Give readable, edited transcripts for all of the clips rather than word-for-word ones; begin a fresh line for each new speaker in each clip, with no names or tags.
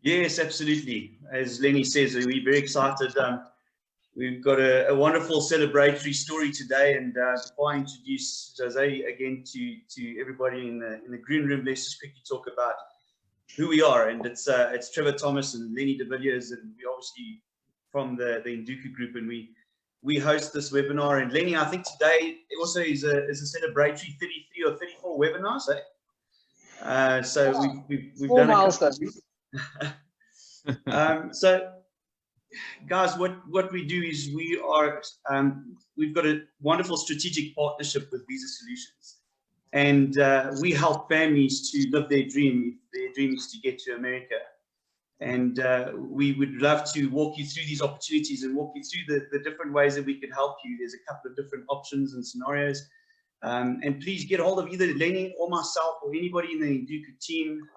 Yes, absolutely. As Lenny says, we're very excited. We've got a wonderful celebratory story today, and before I introduce Jose again to everybody in the green room, let's just quickly talk about who we are. And it's Trevor Thomas and Lenny de Villiers, and we obviously from the Induku group, and we host this webinar. And Lenny, I think today also is a celebratory 33 or 34 webinars. So we've done a couple. So guys, what we do is we've got a wonderful strategic partnership with Visa Solutions, and we help families to live their dream. If their dream is to get to America, and we would love to walk you through these opportunities and walk you through the different ways that we could help you. There's a couple of different options and scenarios, and please get hold of either Lenny or myself or anybody in the Induku team.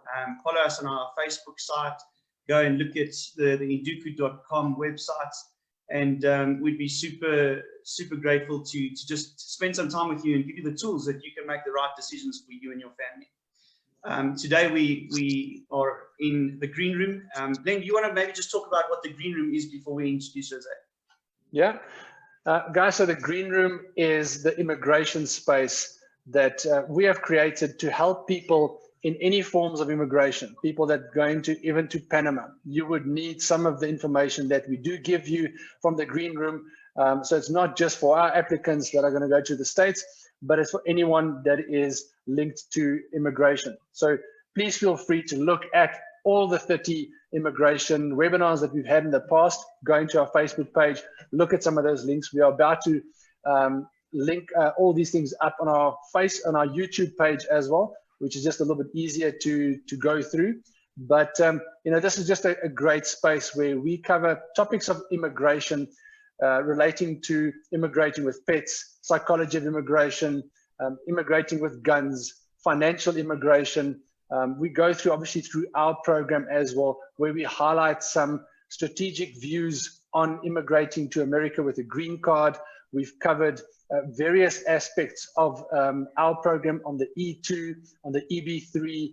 Follow us on our Facebook site. Go and look at the induku.com website, and we'd be super grateful to just spend some time with you and give you the tools that you can make the right decisions for you and your family. Today we are in the green room. Len, do you want to maybe just talk about what the green room is before we introduce Jose?
Yeah, guys, so the green room is the immigration space that we have created to help people in any forms of immigration, people that are going to even to Panama. You would need some of the information that we do give you from the green room. So it's not just for our applicants that are going to go to the States, but it's for anyone that is linked to immigration. So please feel free to look at all the 30 immigration webinars that we've had in the past. Go into our Facebook page, look at some of those links. We are about to link all these things up on our YouTube page as well, which is just a little bit easier to go through. But you know, this is just a great space where we cover topics of immigration, relating to immigrating with pets, psychology of immigration, immigrating with guns, financial immigration. We go through, obviously, through our program as well, where we highlight some strategic views on immigrating to America with a green card. We've covered various aspects of our program on the E2, on the EB3,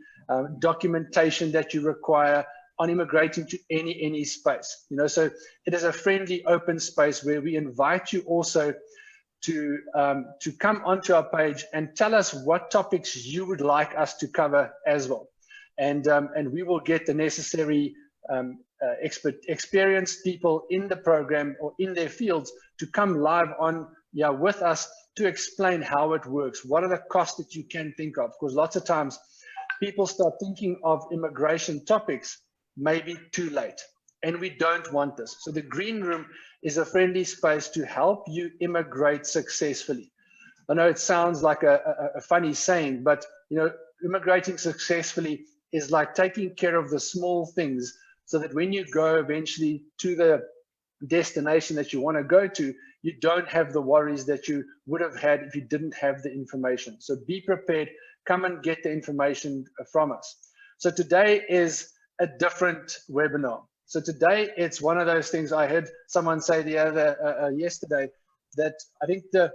documentation that you require on immigrating to any space. You know, so it is a friendly, open space where we invite you also to come onto our page and tell us what topics you would like us to cover as well, and we will get the necessary experienced people in the program or in their fields to come live on with us to explain how it works. What are the costs that you can think of? Because lots of times people start thinking of immigration topics maybe too late, and we don't want this. So the green room is a friendly space to help you immigrate successfully. I know it sounds like a funny saying, but you know, immigrating successfully is like taking care of the small things so that when you go eventually to the destination that you want to go to, you don't have the worries that you would have had if you didn't have the information. So be prepared, come and get the information from us. So today is a different webinar. So today it's one of those things. I heard someone say yesterday that I think the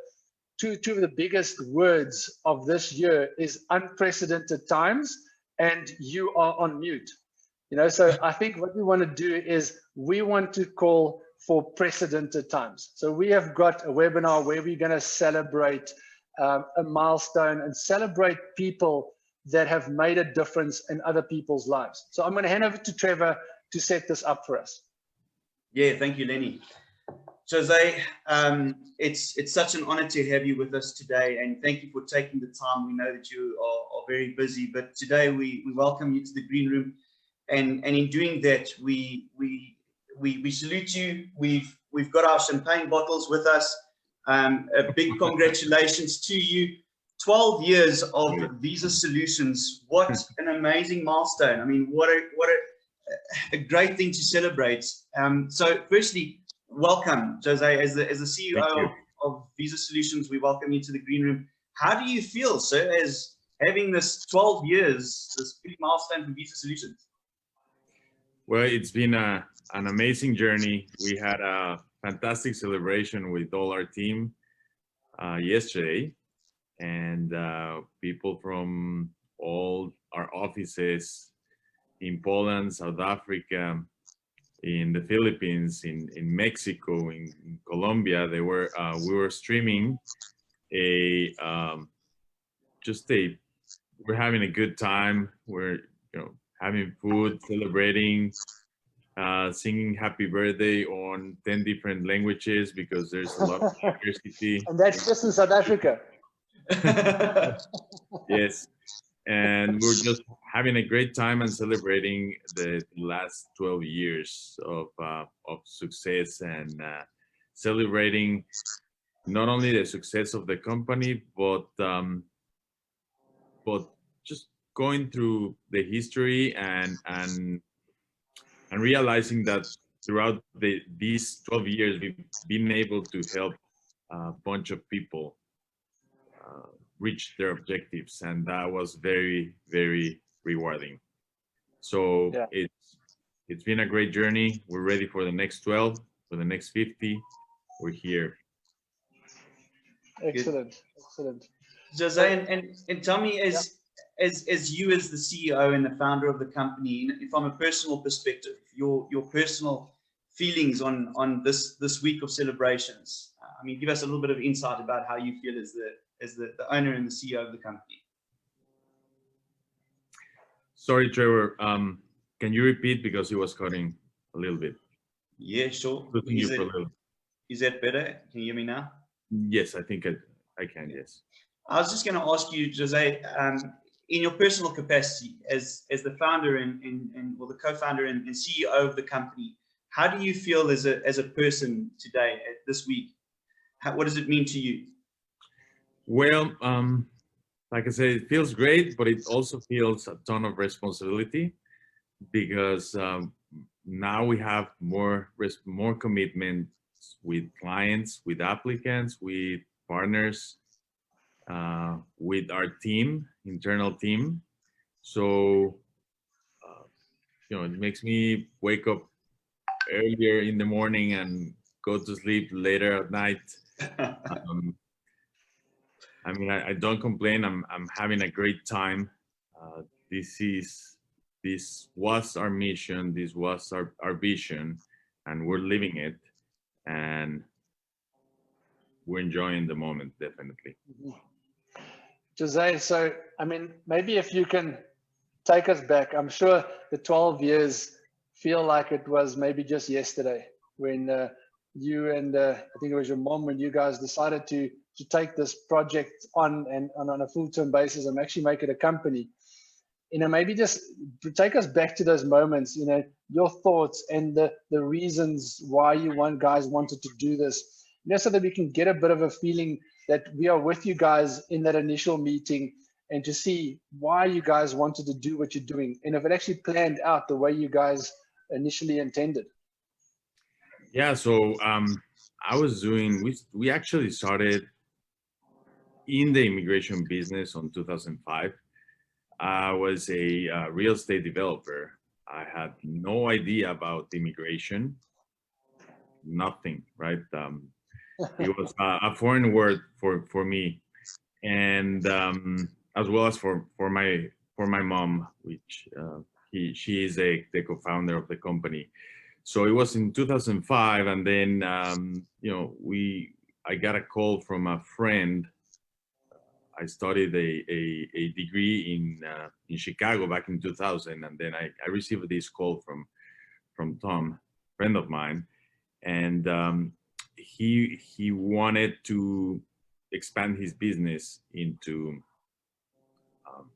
two of the biggest words of this year is unprecedented times, and you are on mute. You know, so I think what we want to do is we want to call for precedented times. So we have got a webinar where we're going to celebrate a milestone and celebrate people that have made a difference in other people's lives. So I'm going to hand over to Trevor to set this up for us.
Yeah, thank you, Lenny. Jose, it's such an honor to have you with us today, and thank you for taking the time. We know that you are very busy, but today we welcome you to the green room, and in doing that, we salute you. We've got our champagne bottles with us. A big congratulations to you. 12 years of Visa Solutions. What an amazing milestone. I mean, what a great thing to celebrate. So firstly, welcome, Jose, as the CEO of Visa Solutions. We welcome you to the green room. How do you feel, sir, as having this 12 years, this big milestone for Visa Solutions?
Well, it's been an amazing journey. We had a fantastic celebration with all our team yesterday, and people from all our offices in Poland, South Africa, in the Philippines, in Mexico, in Colombia. We were streaming we're having a good time. We're having food, celebrating, singing happy birthday on 10 different languages because there's a lot of diversity.
And that's just in South Africa.
Yes. And we're just having a great time and celebrating the last 12 years of success and celebrating not only the success of the company, but just going through the history and realizing that throughout these 12 years, we've been able to help a bunch of people reach their objectives, and that was very, very rewarding. So
Yeah.
it's been a great journey. We're ready for the next 12, for the next 50. We're here.
Excellent.
Jose, and tell me, as you as the CEO and the founder of the company, from a personal perspective, your personal feelings on this week of celebrations. I mean, give us a little bit of insight about how you feel as the owner and the CEO of the company.
Sorry, Trevor. Can you repeat, because it was cutting a little bit?
Yeah, sure. Is that better? Can you hear me now?
Yes, I think I can. Yes.
I was just going to ask you, Jose, in your personal capacity as the founder or the co-founder and CEO of the company, how do you feel as a person today, this week? What does it mean to you?
Well, like I said, it feels great, but it also feels a ton of responsibility because now we have more commitment with clients, with applicants, with partners, with our internal team. So, it makes me wake up earlier in the morning and go to sleep later at night. I mean, I don't complain. I'm having a great time. This was our mission. This was our vision, and we're living it, and we're enjoying the moment, definitely.
Jose, so I mean, maybe if you can take us back. I'm sure the 12 years feel like it was maybe just yesterday when you and I think it was your mom, when you guys decided to take this project on and on a full-term basis and actually make it a company. Maybe just take us back to those moments, your thoughts and the reasons why you guys wanted to do this, so that we can get a bit of a feeling that we are with you guys in that initial meeting and to see why you guys wanted to do what you're doing and if it actually planned out the way you guys initially intended.
Yeah, so we actually started in the immigration business in 2005. I was a real estate developer. I had no idea about immigration, nothing, right? It was a foreign word for me, and as well as for my mom, which she is the co-founder of the company. So it was in 2005, and then I got a call from a friend. I studied a degree in Chicago back in 2000, and then I received this call from Tom, friend of mine, and he wanted to expand his business into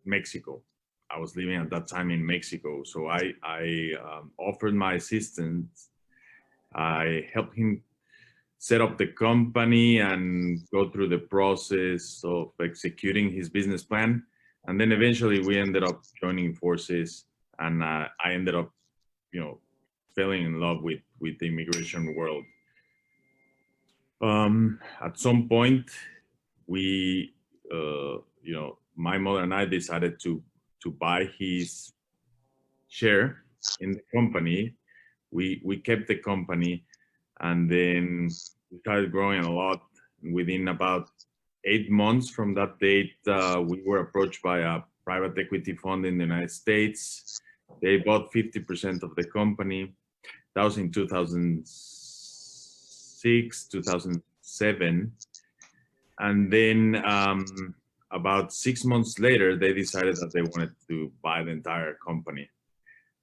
Mexico. I was living at that time in Mexico, so I offered my assistance. I helped him set up the company and go through the process of executing his business plan. And then eventually we ended up joining forces, and I ended up, falling in love with the immigration world. At some point, we, my mother and I decided to buy his share in the company. We kept the company, and then we started growing a lot. Within about 8 months from that date, we were approached by a private equity fund in the United States. They bought 50% of the company. That was in 2006, 2007. And then about 6 months later, they decided that they wanted to buy the entire company.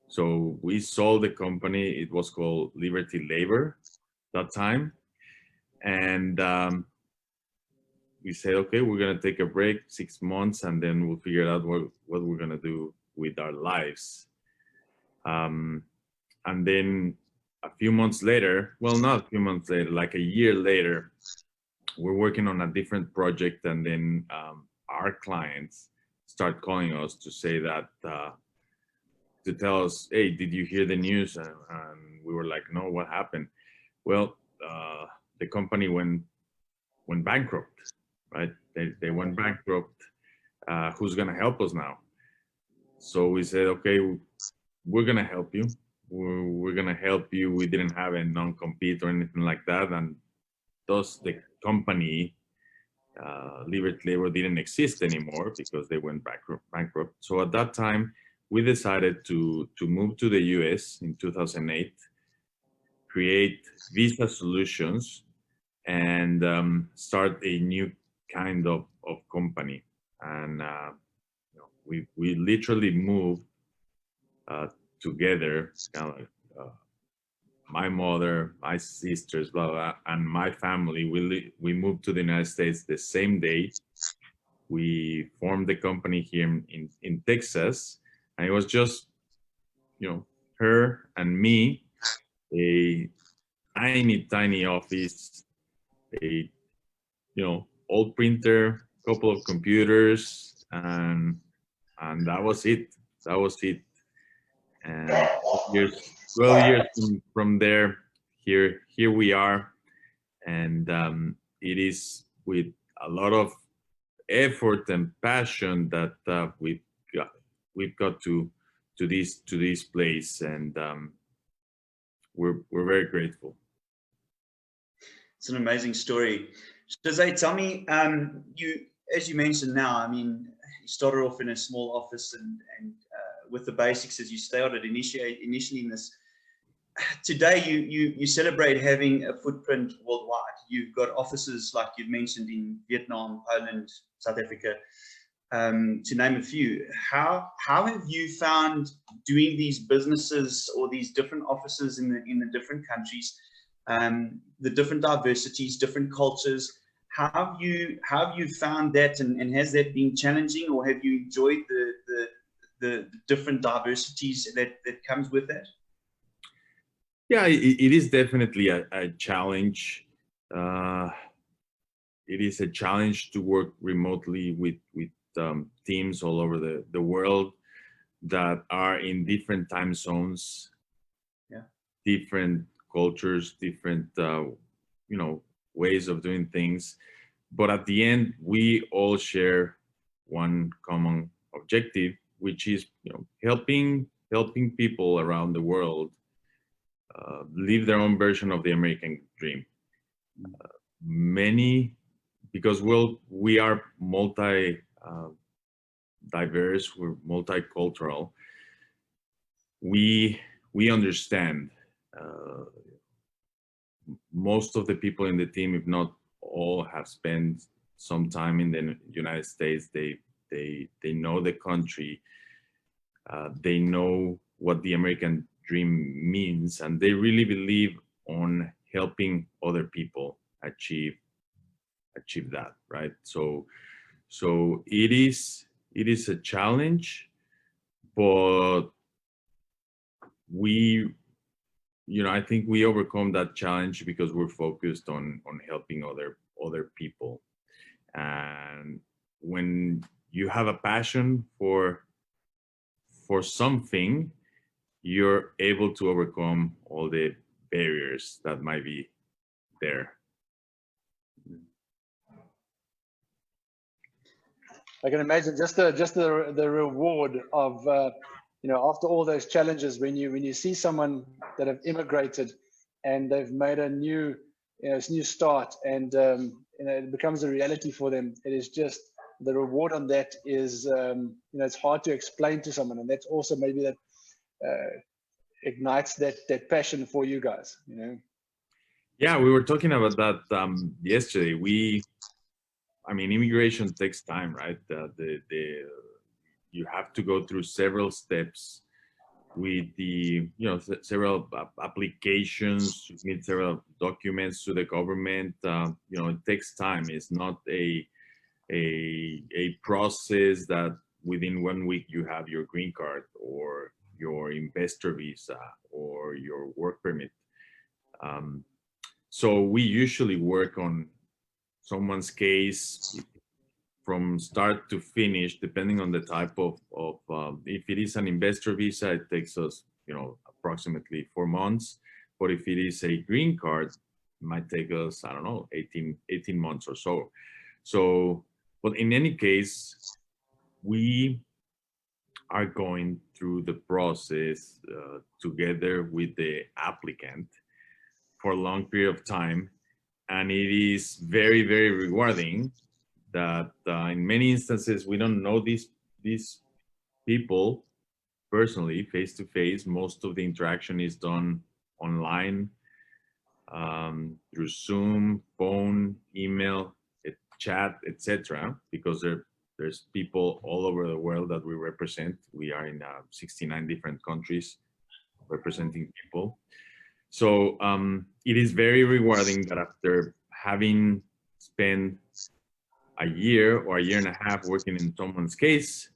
So we sold the company. It was called Liberty Labor that time. And we said, okay, we're going to take a break 6 months, and then we'll figure out what we're going to do with our lives. And then a few months later, well, not a few months later, like a year later, we're working on a different project, and then our clients start calling us to say that, to tell us, hey, did you hear the news? And we were like, no, what happened? Well, the company went bankrupt, right? They went bankrupt. Who's gonna help us now? So we said, okay, we're gonna help you. We're gonna help you. We didn't have a non-compete or anything like that, and thus the company, Liberty Labor, didn't exist anymore because they went bankrupt. So at that time, we decided to move to the US in 2008, create visa solutions, and start a new kind of company. And we literally moved together, kind of like, my mother, my sisters, blah, blah, and my family. We moved to the United States the same day. We formed the company here in Texas, and it was just, her and me, a tiny office, a old printer, couple of computers, and that was it. And 12 years from there, here we are, and it is with a lot of effort and passion that we've got to this place, and we're very grateful.
It's an amazing story. Jose, tell me, as you mentioned now, I mean, you started off in a small office and with the basics as you started initially in this. Today, you celebrate having a footprint worldwide. You've got offices, like you've mentioned, in Vietnam, Poland, South Africa, to name a few. How have you found doing these businesses or these different offices in the different countries, the different diversities, different cultures? How have you found that, and has that been challenging, or have you enjoyed the different diversities that comes with that?
Yeah, it is definitely a challenge. It is a challenge to work remotely with teams all over the world that are in different time zones, different cultures, different ways of doing things. But at the end, we all share one common objective, which is helping people around the world live their own version of the American dream. Because we are diverse, we're multicultural. We understand. Most of the people in the team, if not all, have spent some time in the United States. They know the country. They know what the American dream means, and they really believe on helping other people achieve that, right? So it is a challenge, but I think we overcome that challenge because we're focused on helping other people. And when you have a passion for something, you're able to overcome all the barriers that might be there.
I can imagine just the reward of after all those challenges, when you see someone that have immigrated and they've made a new start, and it becomes a reality for them. It is just the reward on that is it's hard to explain to someone, and that's also maybe that ignites that passion for you guys, you know?
Yeah, we were talking about that yesterday. I mean, immigration takes time, right? You have to go through several steps with the, several applications, submit several documents to the government. It takes time. It's not a process that within 1 week you have your green card or your investor visa or your work permit. So we usually work on someone's case from start to finish, depending on the type of if it is an investor visa, it takes us, approximately 4 months. But if it is a green card, it might take us, I don't know, 18 months or so. So, but in any case, we are going through the process together with the applicant for a long period of time. And it is very, very rewarding that in many instances, we don't know these people personally, face to face. Most of the interaction is done online, through Zoom, phone, email, chat, etc. Because there's people all over the world that we represent. We are in 69 different countries representing people. So it is very rewarding that after having spent a year or a year and a half working in someone's case,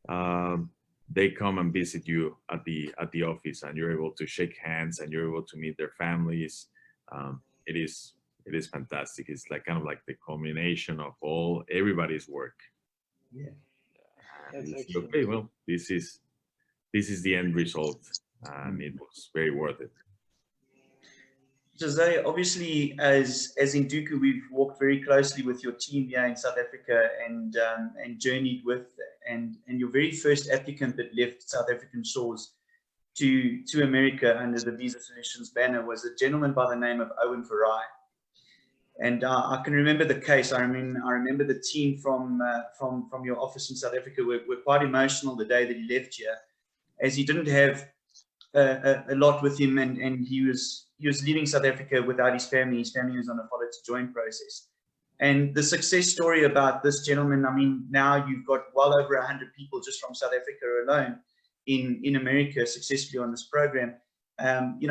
they come and visit you at the office, and you're able to shake hands and you're able to meet their families. It is fantastic. It's like kind of like the culmination of everybody's work.
Yeah.
That's
You see,
excellent.
okay, well, this is the end result, and it was very worth it.
Jose, obviously, as Induku, we've walked very closely with your team here in South Africa and journeyed with, and your very first applicant that left South African shores to America under the Visa Solutions banner was a gentleman by the name of Owen Farai. And I can remember the case. I remember the team from your office in South Africa were quite emotional the day that he left here, as he didn't have a lot with him, and he was leaving South Africa without his family. His family was on a follow to join process. And the success story about this gentleman, I mean, now you've got well over 100 people just from South Africa alone in America successfully on this program.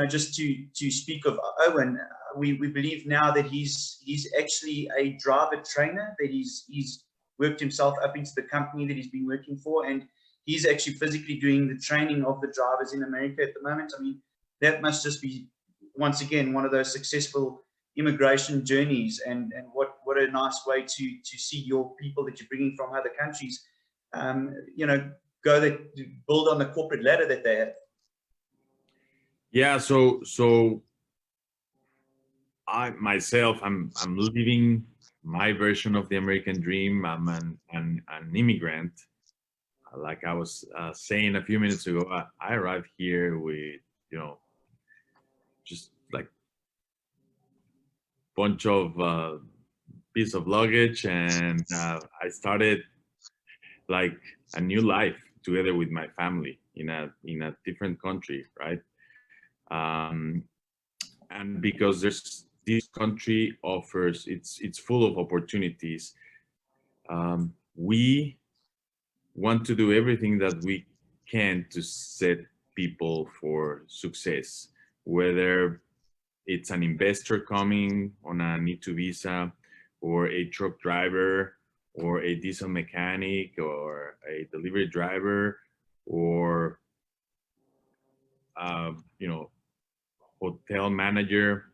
Just to speak of Owen, we believe now that he's actually a driver trainer, that he's worked himself up into the company that he's been working for, and he's actually physically doing the training of the drivers in America at the moment. I mean, that must just be, once again, one of those successful immigration journeys, and what a nice way to see your people that you're bringing from other countries, build on the corporate ladder that they have.
Yeah, so I myself, I'm living my version of the American dream. I'm an immigrant. Like I was saying a few minutes ago, I arrived here with, just like bunch of piece of luggage, and I started like a new life together with my family in a different country, right? And because this country offers, it's full of opportunities. We want to do everything that we can to set people for success, whether it's an investor coming on an E2 visa, or a truck driver, or a diesel mechanic, or a delivery driver, or hotel manager,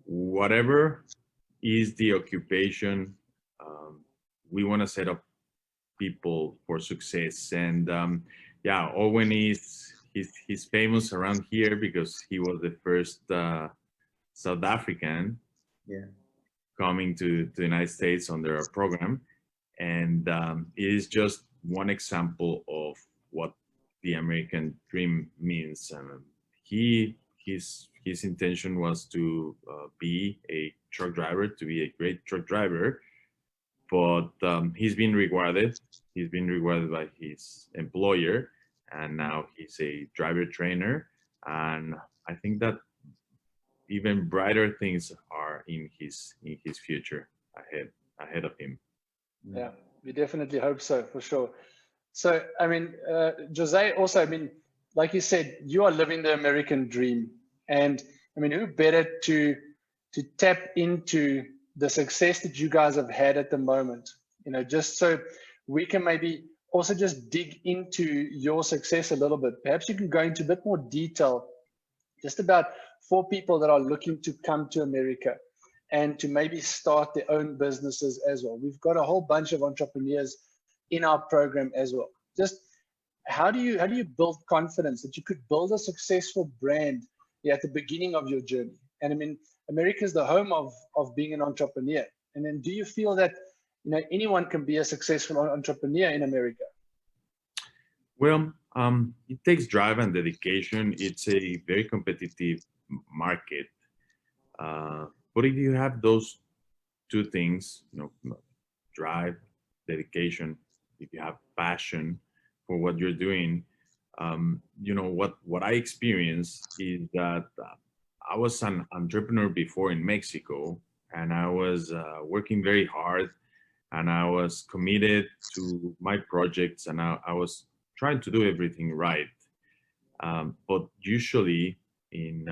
whatever is the occupation, we want to set up people for success. And yeah, Owen he's famous around here because he was the first South African coming to the United States under our program. And it is just one example of what the American dream means. His intention was to be a truck driver, to be a great truck driver, but he's been rewarded. He's been rewarded by his employer, and now he's a driver trainer. And I think that even brighter things are in his future ahead of him.
Yeah, we definitely hope so, for sure. So, I mean, Jose, also, I mean, like you said, you are living the American dream. And I mean, who better to tap into the success that you guys have had at the moment? You know, just so we can maybe also just dig into your success a little bit. Perhaps you can go into a bit more detail just about for people that are looking to come to America and to maybe start their own businesses as well. We've got a whole bunch of entrepreneurs in our program as well. Just how do you build confidence that you could build a successful brand at the beginning of your journey? And I mean, America is the home of being an entrepreneur. And then do you feel that, you know, anyone can be a successful entrepreneur in America?
Well, it takes drive and dedication. It's a very competitive market. But if you have those two things, you know, drive, dedication, if you have passion for what you're doing, you know, what I experienced is that I was an entrepreneur before in Mexico, and I was working very hard, and I was committed to my projects, and I was trying to do everything right. But usually in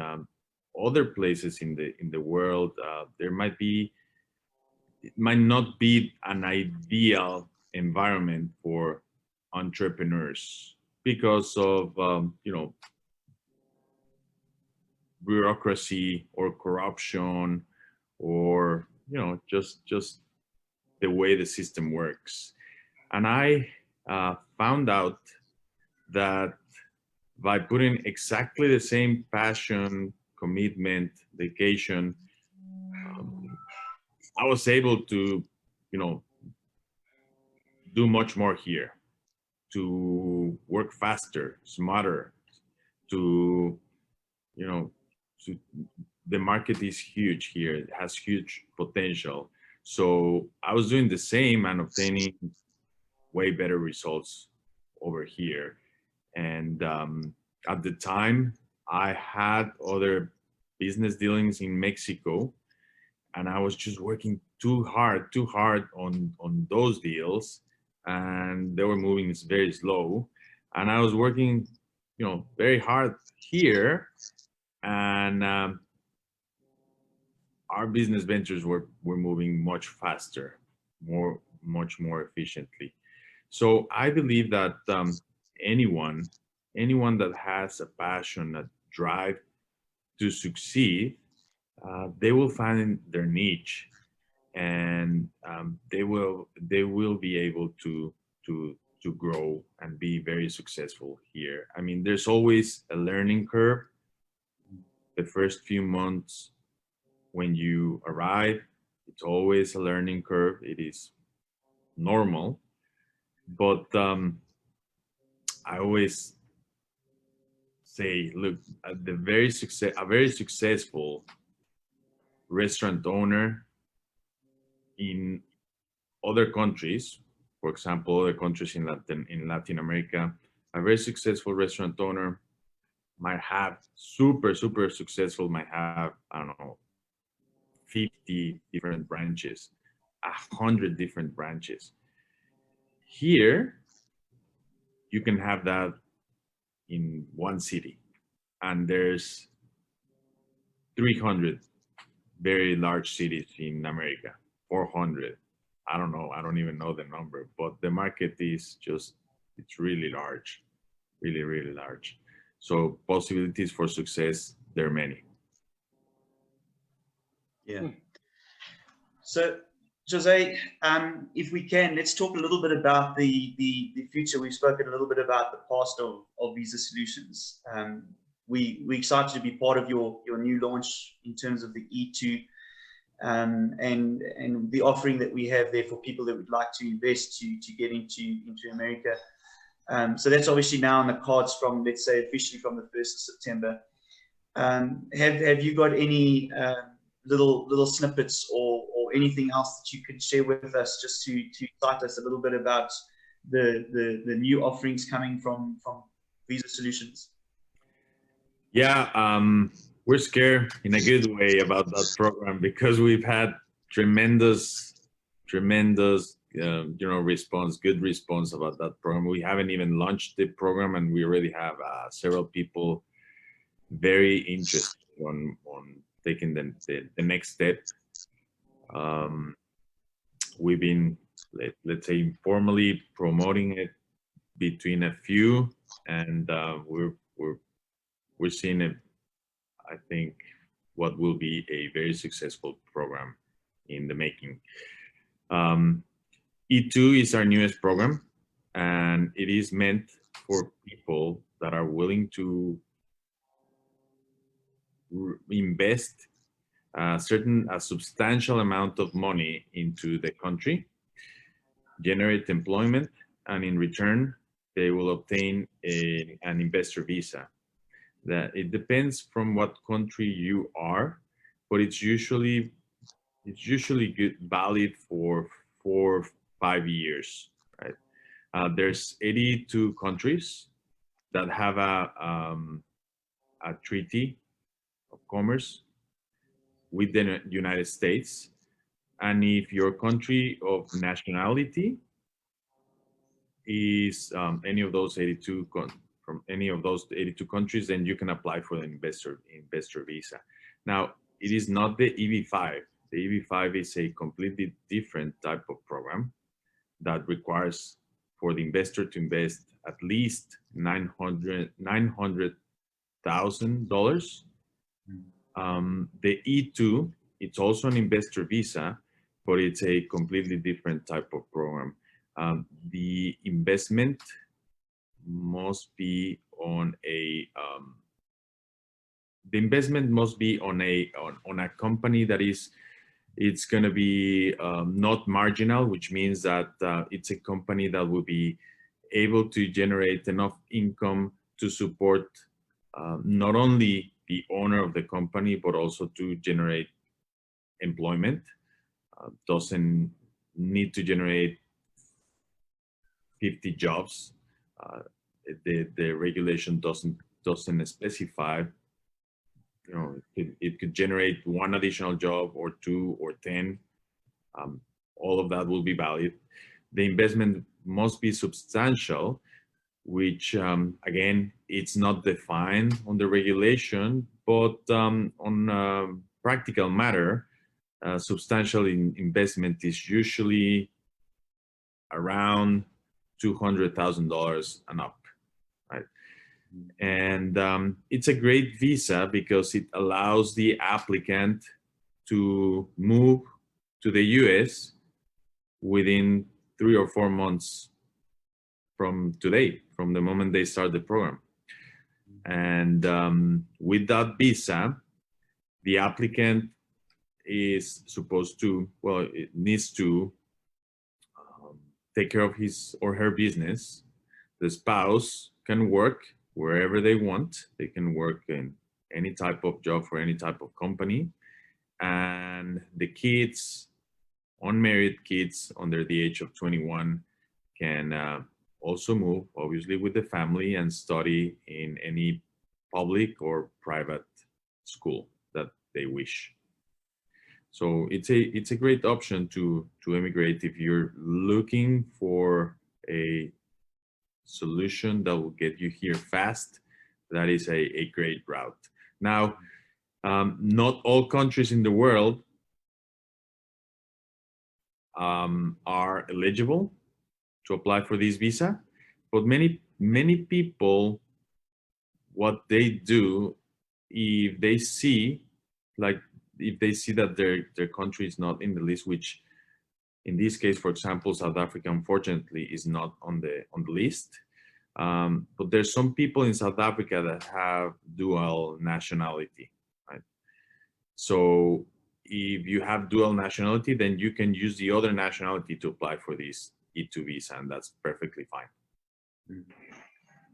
other places in the world, it might not be an ideal environment for entrepreneurs because of you know, bureaucracy or corruption, or you know, just the way the system works. And I found out that by putting exactly the same passion, commitment, dedication, I was able to, you know, do much more here, to work faster, smarter, to, you know, to, the market is huge here. It has huge potential. So I was doing the same and obtaining way better results over here. And at the time, I had other business dealings in Mexico, and I was just working too hard on those deals, and they were moving very slow. And I was working, you know, very hard here, and our business ventures were moving much faster, much more efficiently. So I believe that anyone that has a passion, a drive to succeed, they will find their niche, and they will be able to grow and be very successful here. I mean, there's always a learning curve. The first few months when you arrive, it's always a learning curve. It is normal, but I always say, look, a very successful restaurant owner in other countries, for example, other countries in Latin America, a very successful restaurant owner might have super successful, might have, I don't know, 50 different branches, 100 different branches. Here, you can have that in one city, and there's 300 very large cities in America, 400. I don't know. I don't even know the number, but the market is just, it's really large, really large. So possibilities for success, there are many.
Yeah. So, Jose, if we can, let's talk a little bit about the future. We've spoken a little bit about the past of Visa Solutions. We're excited to be part of your new launch in terms of the E2 and the offering that we have there for people that would like to invest to get into America. So that's obviously now on the cards from, let's say, officially from the 1st of September. Have you got any little snippets or anything else that you could share with us, just to cite us a little bit about the new offerings coming from Visa Solutions?
Yeah, we're scared in a good way about that program because we've had tremendous, good response about that program. We haven't even launched the program, and we already have several people very interested on taking the next step. We've been, let's say, informally promoting it between a few, and we're seeing it, I think, what will be a very successful program in the making. E2 is our newest program, and it is meant for people that are willing to invest a substantial amount of money into the country, generate employment, and in return, they will obtain an investor visa. That it depends from what country you are, but it's usually valid for 4 or 5 years, right? There's 82 countries that have a treaty of commerce with the United States, and if your country of nationality is any of those 82 from any of those 82 countries, then you can apply for the investor visa. Now, it is not the EB-5. The EB-5 is a completely different type of program that requires for the investor to invest at least $900,000. The E2, it's also an investor visa, but it's a completely different type of program. The investment must be on a company that it's going to be not marginal, which means that it's a company that will be able to generate enough income to support not only the owner of the company, but also to generate employment. Doesn't need to generate 50 jobs. The regulation doesn't specify. You know, it could generate 1 additional job or 2 or 10. All of that will be valid. The investment must be substantial, which again, it's not defined on the regulation, but on practical matter, substantial investment is usually around $200,000 and up, right? And it's a great visa because it allows the applicant to move to the US within 3 or 4 months from today, from the moment they start the program. And with that visa, the applicant is supposed to, well, it needs to take care of his or her business. The spouse can work wherever they want. They can work in any type of job for any type of company. And the kids, unmarried kids under the age of 21, can also move, obviously, with the family and study in any public or private school that they wish. So it's a great option to immigrate if you're looking for a solution that will get you here fast. That is a great route. Now, not all countries in the world are eligible to apply for this visa, but many people, what they do, if they see that their country is not in the list, which in this case, for example, South Africa, unfortunately, is not on the list. But there's some people in South Africa that have dual nationality, right? So if you have dual nationality, then you can use the other nationality to apply for this E2 visa, and that's perfectly fine.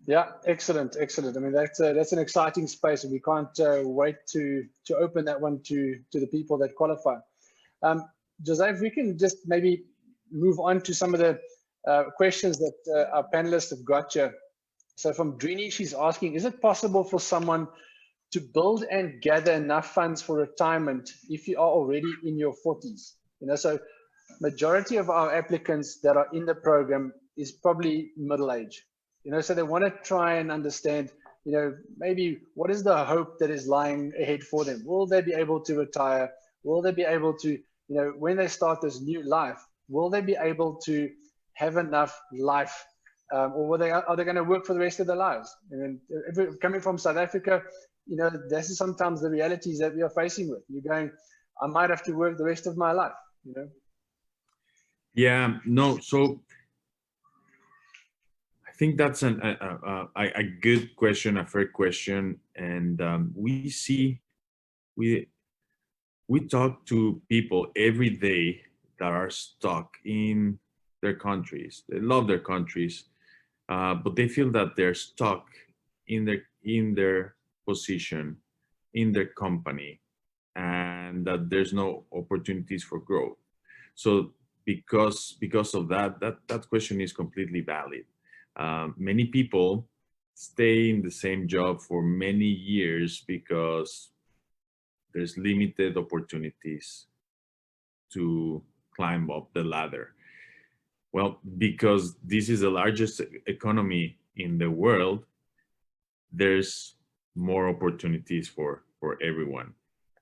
Yeah, excellent. I mean, that's an exciting space, and we can't wait to open that one to the people that qualify. Jose, if we can just maybe move on to some of the questions that our panelists have got here. So from Drini, she's asking, is it possible for someone to build and gather enough funds for retirement if you are already in your 40s? So majority of our applicants that are in the program is probably middle age. So they want to try and understand, maybe what is the hope that is lying ahead for them? Will they be able to retire? Will they be able to, when they start this new life, will they be able to have enough life? Or are they going to work for the rest of their lives? And if we're coming from South Africa, this is sometimes the realities that we are facing with. You're going, I might have to work the rest of my life,
Yeah, no. So I think that's a good question, a fair question, and we talk to people every day that are stuck in their countries. They love their countries, but they feel that they're stuck in their position, in their company, and that there's no opportunities for growth. So because of that question is completely valid. Many people stay in the same job for many years because there's limited opportunities to climb up the ladder. Well, because this is the largest economy in the world, there's more opportunities for everyone.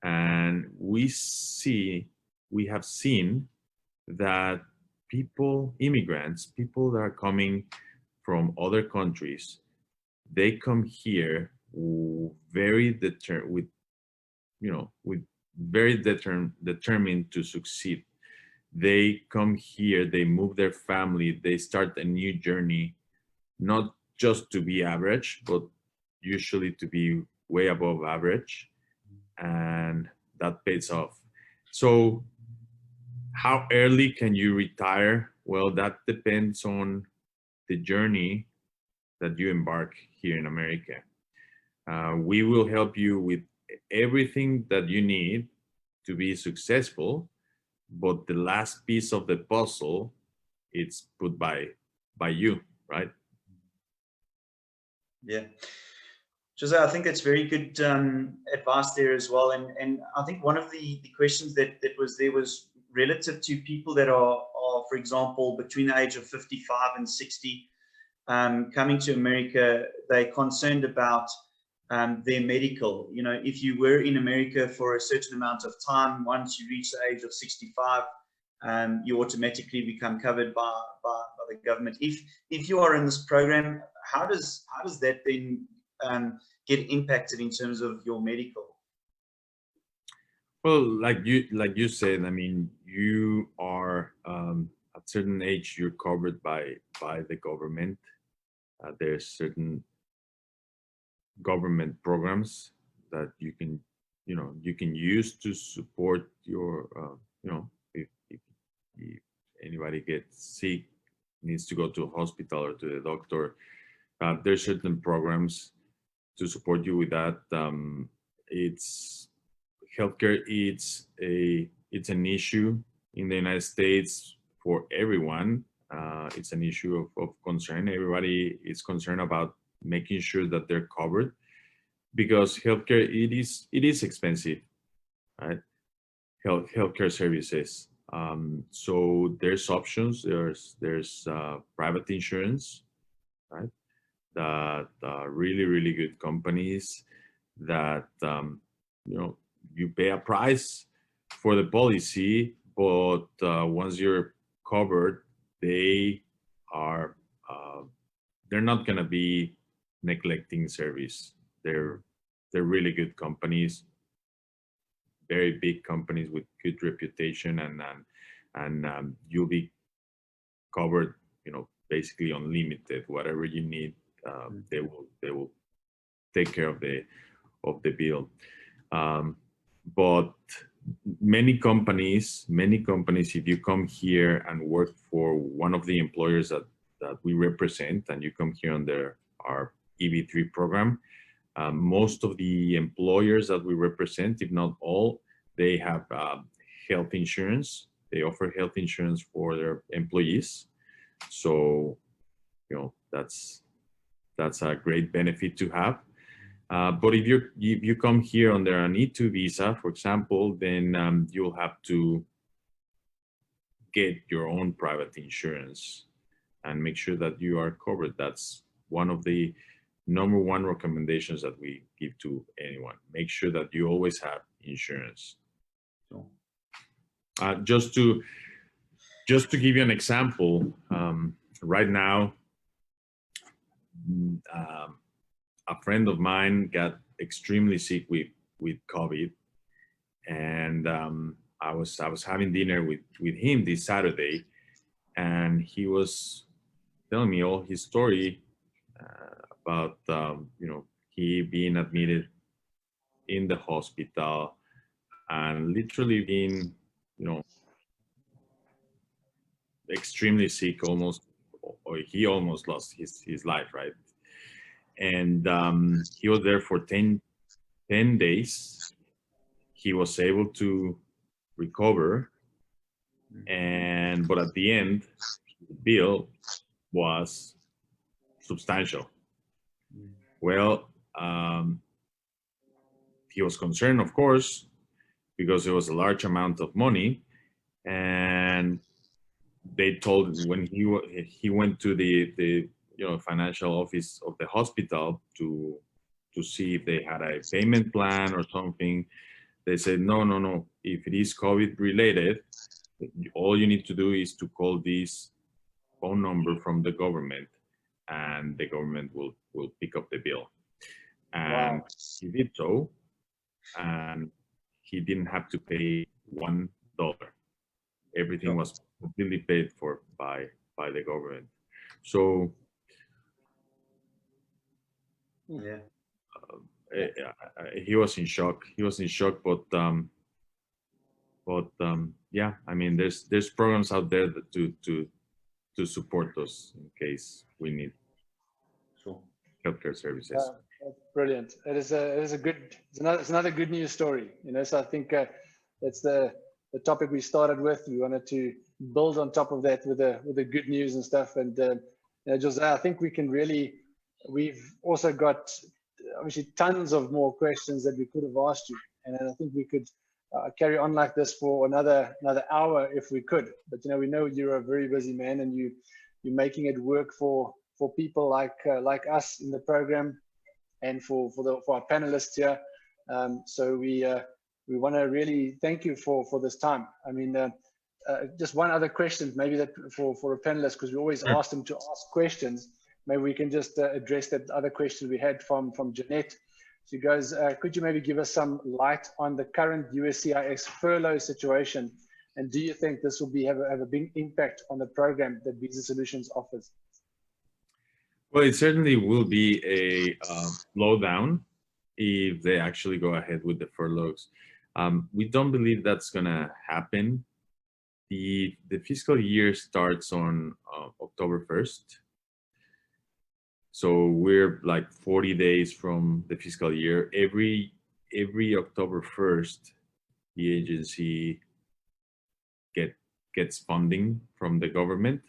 And we have seen that immigrants, people that are coming from other countries, they come here very determined to succeed. They come here, they move their family, they start a new journey, not just to be average, but usually to be way above average, and that pays off. So how early can you retire? Well, that depends on the journey that you embark here in America. We will help you with everything that you need to be successful, but the last piece of the puzzle, it's put by you, right?
Yeah. Jose, I think that's very good advice there as well. And I think one of the questions that was there was relative to people that are, for example, between the age of 55 and 60, coming to America. They're concerned about their medical. If you were in America for a certain amount of time, once you reach the age of 65, you automatically become covered by the government. If you are in this program, how does that then get impacted in terms of your medical?
Well, like you said, I mean, you are at certain age, you're covered by the government. There's certain government programs that you can use to support your if anybody gets sick, needs to go to a hospital or to the doctor, there's certain programs to support you with that. It's healthcare, it's an issue in the United States for everyone. It's an issue of concern. Everybody is concerned about making sure that they're covered, because healthcare, it is expensive, right? Healthcare services. So there's options. There's private insurance, right? That really good companies that you pay a price for the policy, but once you're covered, they're not going to be neglecting service. They're really good companies, very big companies with good reputation, and you'll be covered, basically unlimited. Whatever you need, they will take care of the bill. But many companies, if you come here and work for one of the employers that we represent, and you come here under our EB3 program, most of the employers that we represent, if not all, they have health insurance. They offer health insurance for their employees. So, that's That's a great benefit to have. But if you come here under an E2 visa, for example, then you'll have to get your own private insurance and make sure that you are covered. That's one of the #1 recommendations that we give to anyone. Make sure that you always have insurance.
Sure.
Just to give you an example, right now, a friend of mine got extremely sick with COVID, and I was having dinner with him this Saturday, and he was telling me all his story about he being admitted in the hospital and literally being extremely sick, almost, or he almost lost his life, right? And he was there for 10 days. He was able to recover, but at the end, the bill was substantial. Well, he was concerned, of course, because it was a large amount of money, and they told when he went to the financial office of the hospital to see if they had a payment plan or something. They said no. If it is COVID related, all you need to do is to call this phone number from the government, and the government will pick up the bill. And
Wow.
he did so, and he didn't have to pay $1. Everything was completely paid for by the government. So
yeah,
he was in shock. But yeah, I mean, there's programs out there that to support us in case we need
sure.
healthcare services.
That's brilliant. It's another good news story. So I think that's the topic we started with. We wanted to build on top of that with the good news and stuff. And Jose, I think we've also got obviously tons of more questions that we could have asked you, and I think we could carry on like this for another hour if we could. But we know you're a very busy man, and you're making it work for people like us in the program, and for our panelists here. So we want to really thank you for this time. I mean, just one other question, maybe that for a panelist, because we always ask them to ask questions. Maybe we can just address that other question we had from Jeanette. She goes, could you maybe give us some light on the current USCIS furlough situation? And do you think this will have a big impact on the program that Visa Solutions offers?
Well, it certainly will be a slowdown if they actually go ahead with the furloughs. We don't believe that's going to happen. The fiscal year starts on October 1st. So we're like 40 days from the fiscal year. Every October 1st, the agency gets funding from the government.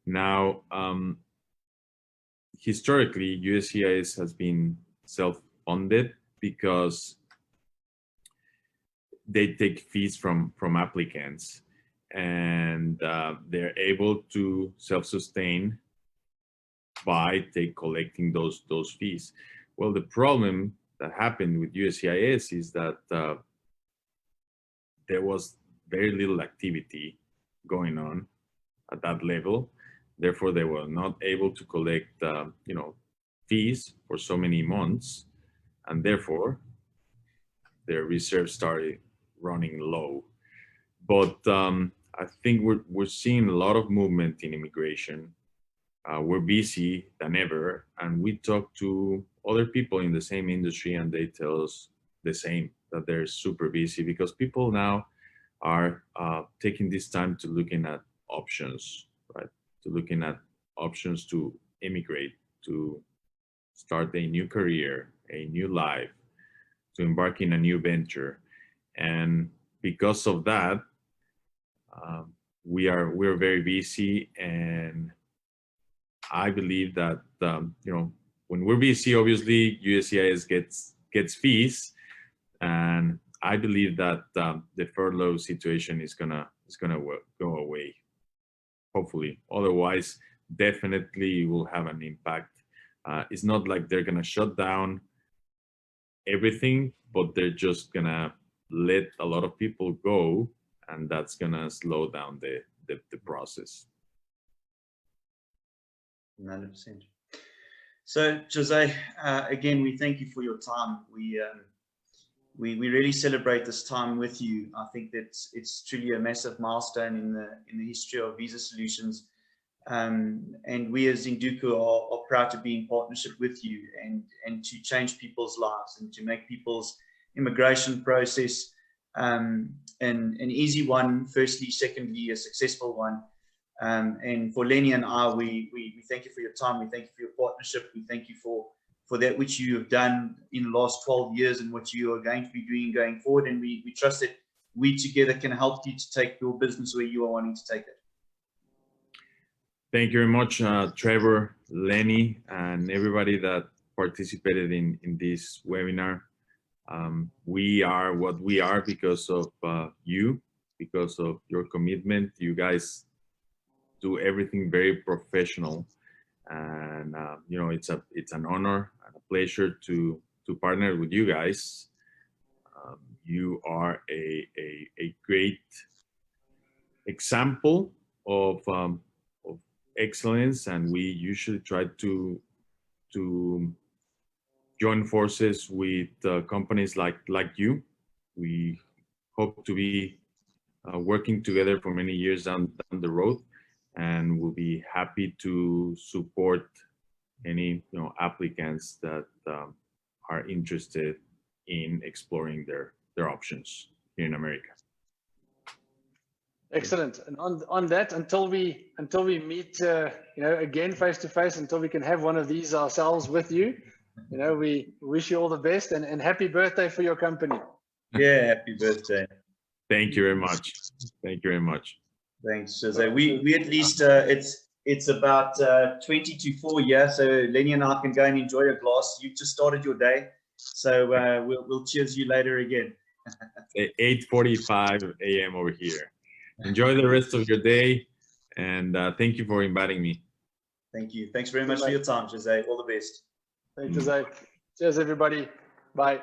Now, historically, USCIS has been self-funded because they take fees from applicants, and they're able to self-sustain by collecting those fees. Well, the problem that happened with USCIS is that there was very little activity going on at that level. Therefore, they were not able to collect, fees for so many months, and therefore, their reserves started running low. But I think we're seeing a lot of movement in immigration. We're busy than ever, and we talk to other people in the same industry, and they tell us the same, that they're super busy because people now are taking this time to looking at options, right? To looking at options to immigrate, to start a new career, a new life, to embark in a new venture. And because of that, we're very busy, and I believe that when we're busy, obviously USCIS gets fees, and I believe that the furlough situation is gonna go away, hopefully. Otherwise, definitely will have an impact. It's not like they're gonna shut down everything, but they're just gonna let a lot of people go, and that's gonna slow down the process.
100%. So, Jose, again, we thank you for your time. We really celebrate this time with you. I think that it's truly a massive milestone in the history of visa solutions. And we as Induku are proud to be in partnership with you and to change people's lives and to make people's immigration process an easy one, firstly, secondly, a successful one. And for Lenny and I, we thank you for your time. We thank you for your partnership. We thank you for that which you have done in the last 12 years and what you are going to be doing going forward. And we trust that we together can help you to take your business where you are wanting to take it.
Thank you very much, Trevor, Lenny, and everybody that participated in this webinar. We are what we are because of you, because of your commitment. You guys do everything very professional, and you know, it's an honor and a pleasure to partner with you guys. You are a great example of excellence, and we usually try to join forces with companies like you. We hope to be working together for many years down the road, and we'll be happy to support any applicants that are interested in exploring their options here in America.
Excellent. And on that, until we meet, again face to face, until we can have one of these ourselves with you, we wish you all the best and happy birthday for your company.
Yeah, happy birthday.
Thank you very much. Thank you very much.
Thanks, Jose. We at least it's about 20 to 4 years, so Lenny and I can go and enjoy a glass. You've just started your day, so we'll cheers you later again.
8:45 a.m. over here. Enjoy the rest of your day, and thank you for inviting me.
Thank you. Thanks very much for your time, Jose. All the best.
Thanks, Jose. Cheers, everybody. Bye.